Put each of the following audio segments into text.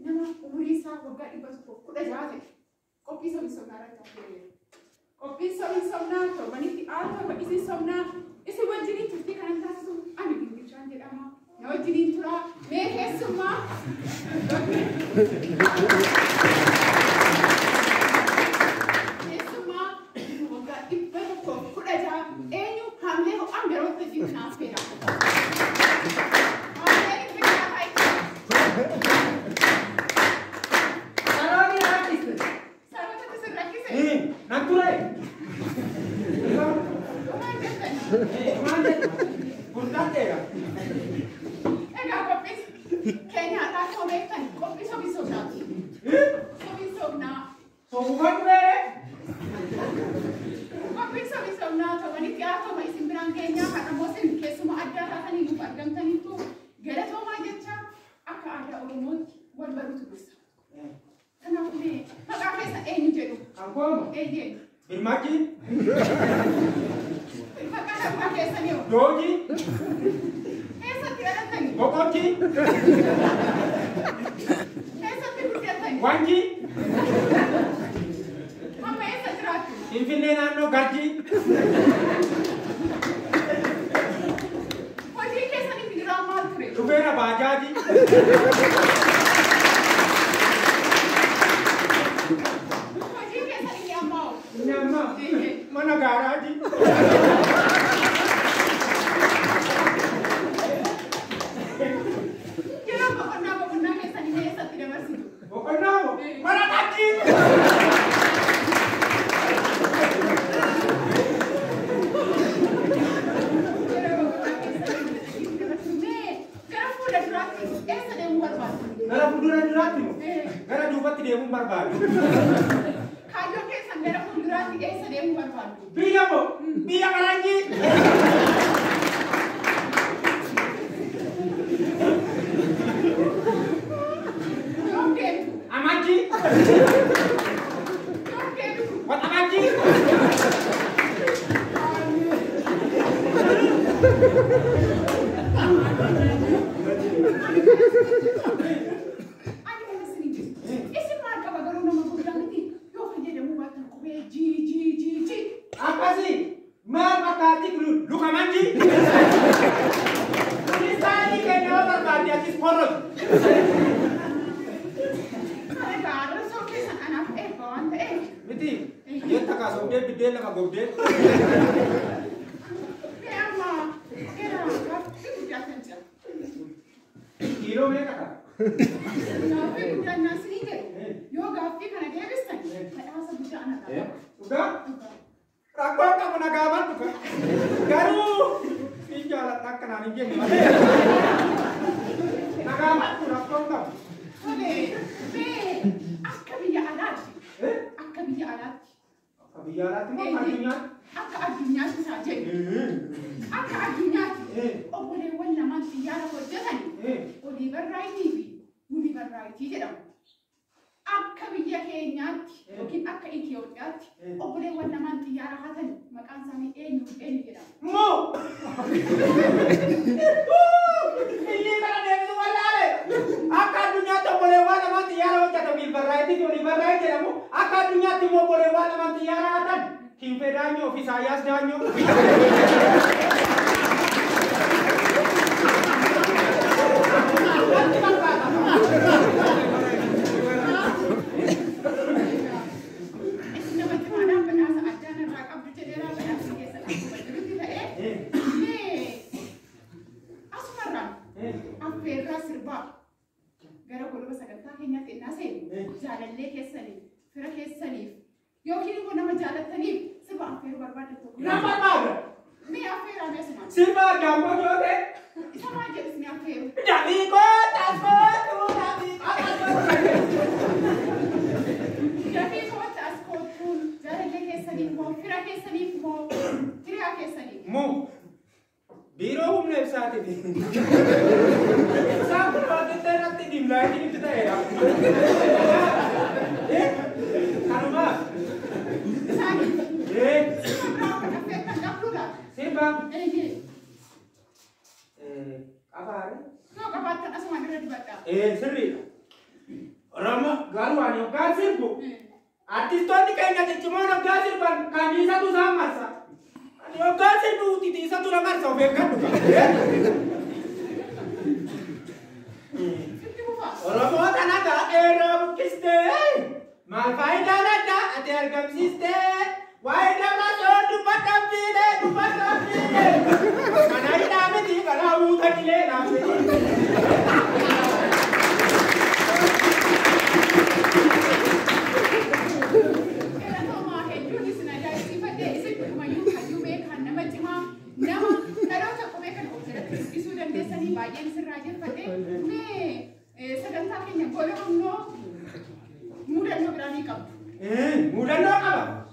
nama umurii isaa waggaa 116 qophii somnaa irratti hafee qophii somnaa torbanitti torba isin somnaa isin wajjiniin turtii kanan taasisu ani Gingilchaan jedhama na wajjiniin turaa mee keessummaa Oromo garuan yo kasirbu. Artistoonni keenya ciccimoo naggaa sirban kanniisatu isaan marsa. Ani naggaa sirbu titiisatu na marsa of eeggadhu Oromoo kana gaa'eerraa buqqistee maal faayidaan addaa ati argamsiistee waa'ee nama soo dubbadhamtiilee kana hidhaa miti kanaa buutanilee naaf bagian serajin pada sedangkan yang boleh umno mudah no berani kap mudah no kap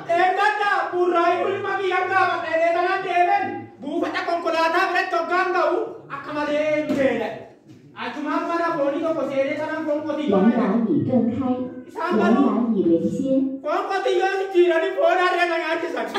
kata purai ulma biang kap tangan deven buat aku kolata berat togang kau akamade beda cuma mana poni ko kosere tangan pon ko tiga 人栏已正开，人栏已连线。 pon ko tiga si jirani pon ada yang ngaji saja